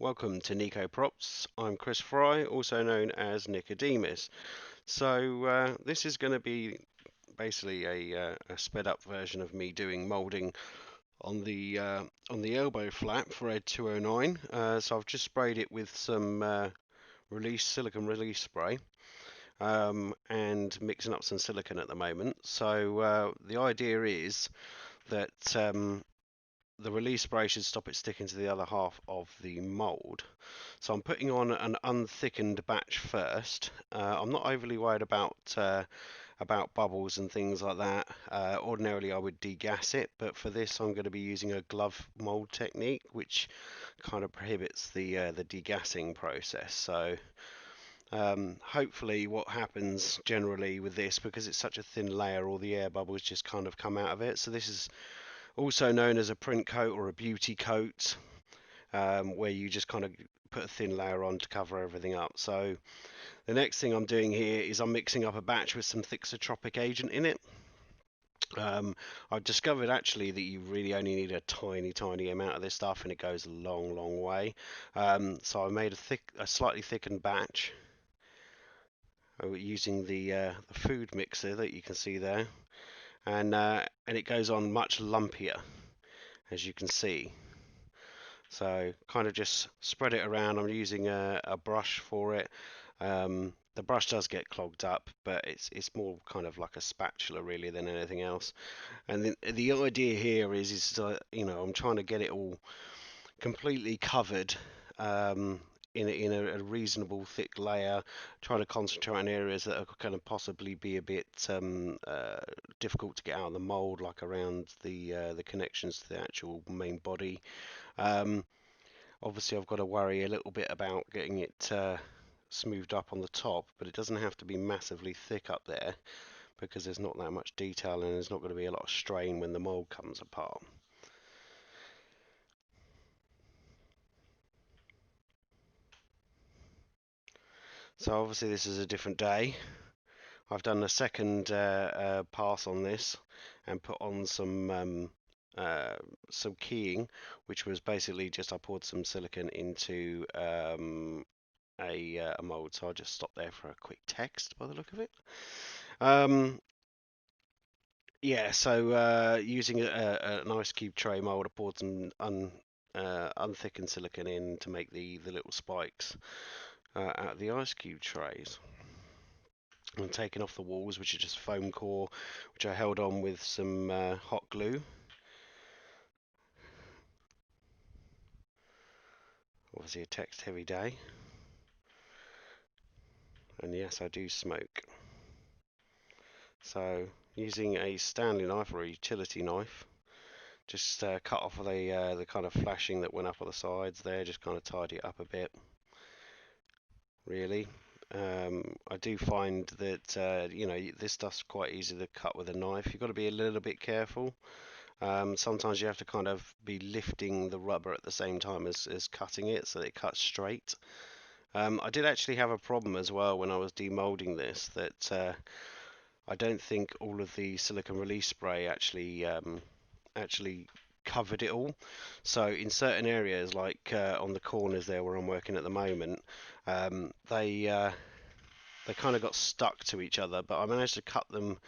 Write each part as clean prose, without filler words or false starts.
Welcome to Nico Props. I'm Chris Fry, also known as Nicodemus. This is going to be basically a sped up version of me doing moulding on the elbow flap for ED-209. So I've just sprayed it with some silicone release spray and mixing up some silicone at the moment. The idea is that the release spray should stop it sticking to the other half of the mould. So I'm putting on an unthickened batch first. I'm not overly worried about bubbles and things like that. Ordinarily I would degas it, but for this I'm going to be using a glove mold technique, which kind of prohibits the degassing process. Hopefully what happens generally with this, because it's such a thin layer, all the air bubbles just kind of come out of it. So this is also known as a print coat or a beauty coat, where you just kind of put a thin layer on to cover everything up. So the next thing I'm doing here is I'm mixing up a batch with some thixotropic agent in it. I've discovered actually that you really only need a tiny amount of this stuff, and it goes a long way. So I made a slightly thickened batch using the food mixer that you can see there, and it goes on much lumpier, as you can see. So kind of just spread it around. I'm using a brush for it. The brush does get clogged up, but it's more kind of like a spatula really than anything else. And the idea here is I'm trying to get it all completely covered in a reasonable thick layer, trying to concentrate on areas that are going to possibly be a bit difficult to get out of the mold, like around the connections to the actual main body. Obviously I've got to worry a little bit about getting it smoothed up on the top, but it doesn't have to be massively thick up there because there's not that much detail and there's not going to be a lot of strain when the mold comes apart. So obviously this is a different day. I've done a second pass on this and put on some keying, which was basically just I poured some silicone into a mold. So I'll just stop there for a quick text by the look of it. Yeah, so using an ice cube tray mold, I poured some unthickened silicone in to make the little spikes out of the ice cube trays. And taking off the walls, which are just foam core, which I held on with some hot glue. Obviously a text heavy day. And yes, I do smoke. So using a Stanley knife or a utility knife, just cut off the kind of flashing that went up on the sides there, just kind of tidy it up a bit, really. I do find that this stuff's quite easy to cut with a knife. You've got to be a little bit careful. Sometimes you have to kind of be lifting the rubber at the same time as cutting it so that it cuts straight. I did actually have a problem as well when I was demolding this, that I don't think all of the silicone release spray actually covered it all. So in certain areas, like on the corners there where I'm working at the moment, they kind of got stuck to each other, but I managed to cut them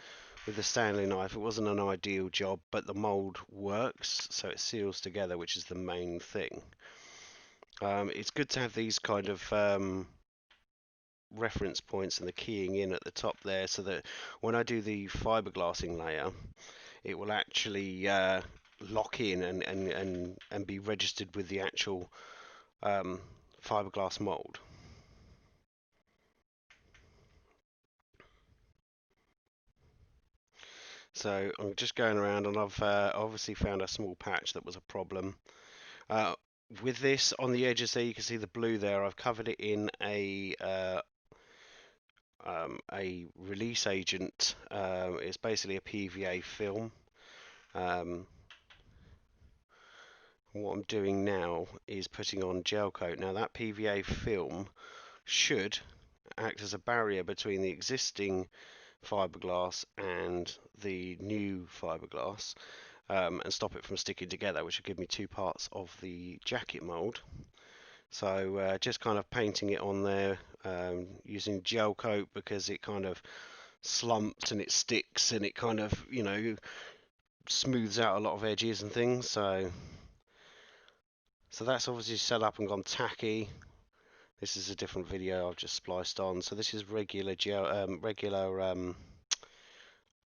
with the Stanley knife. It wasn't an ideal job, but the mold works, so it seals together, which is the main thing. It's good to have these kind of reference points and the keying in at the top there, so that when I do the fiberglassing layer, it will actually lock in and be registered with the actual fiberglass mold. So I'm just going around, and I've obviously found a small patch that was a problem. With this on the edges there, you can see the blue there. I've covered it in a release agent. It's basically a PVA film. What I'm doing now is putting on gel coat. Now that PVA film should act as a barrier between the existing fiberglass and the new fiberglass, and stop it from sticking together, which will give me two parts of the jacket mold So just kind of painting it on there, using gel coat because it kind of slumps and it sticks and it kind of, you know, smooths out a lot of edges and things. So that's obviously set up and gone tacky. This is a different video I've just spliced on. So this is regular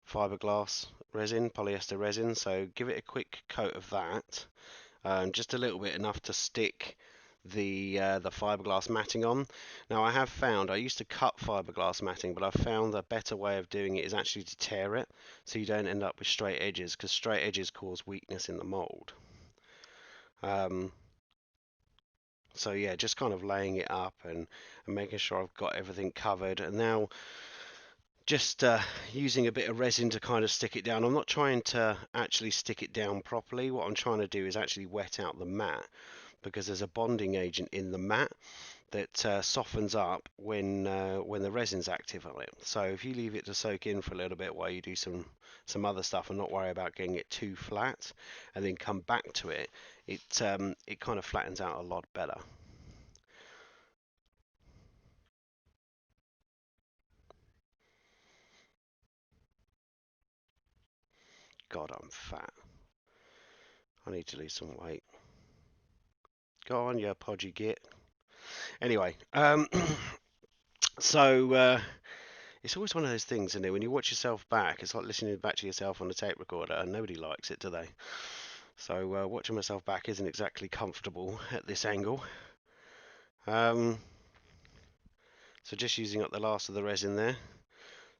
fiberglass resin, polyester resin. So give it a quick coat of that, just a little bit, enough to stick the fiberglass matting on. Now I have found, I used to cut fiberglass matting, but I've found a better way of doing it is actually to tear it, so you don't end up with straight edges, because straight edges cause weakness in the mold. So yeah, just kind of laying it up and making sure I've got everything covered, and now just using a bit of resin to kind of stick it down. I'm not trying to actually stick it down properly. What I'm trying to do is actually wet out the mat, because there's a bonding agent in the mat that softens up when the resin's active on it. So if you leave it to soak in for a little bit while you do some other stuff and not worry about getting it too flat, and then come back to it, it kind of flattens out a lot better. God, I'm fat. I need to lose some weight. Go on, you podgy git. Anyway, so it's always one of those things, isn't it? When you watch yourself back, it's like listening back to yourself on a tape recorder, and nobody likes it, do they? So watching myself back isn't exactly comfortable at this angle. So just using up the last of the resin there.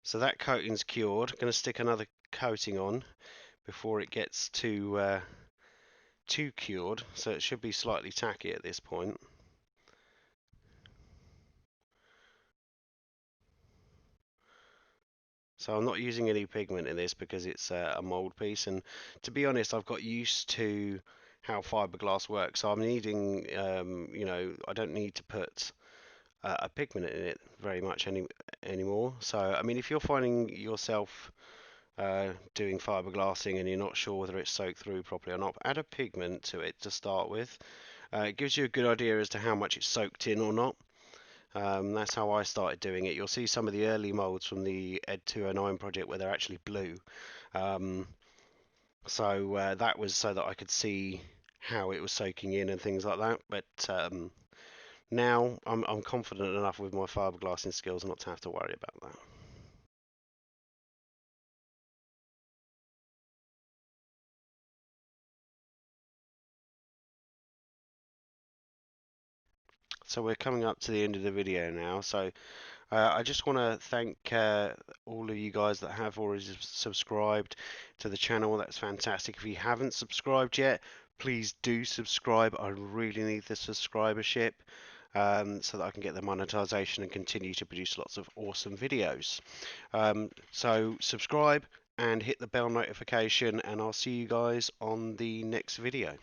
So that coating's cured. Going to stick another coating on before it gets too cured. So it should be slightly tacky at this point. So I'm not using any pigment in this because it's a mold piece, and to be honest, I've got used to how fiberglass works. So I'm needing, you know, I don't need to put a pigment in it very much anymore. So I mean, if you're finding yourself doing fiberglassing and you're not sure whether it's soaked through properly or not, add a pigment to it to start with. It gives you a good idea as to how much it's soaked in or not. That's how I started doing it. You'll see some of the early molds from the ED-209 project where they're actually blue. So that was so that I could see how it was soaking in and things like that. But now I'm confident enough with my fiberglassing skills not to have to worry about that. So we're coming up to the end of the video now. So I just want to thank all of you guys that have already subscribed to the channel. That's fantastic. If you haven't subscribed yet, please do subscribe. I really need the subscribership so that I can get the monetization and continue to produce lots of awesome videos. So subscribe and hit the bell notification, and I'll see you guys on the next video.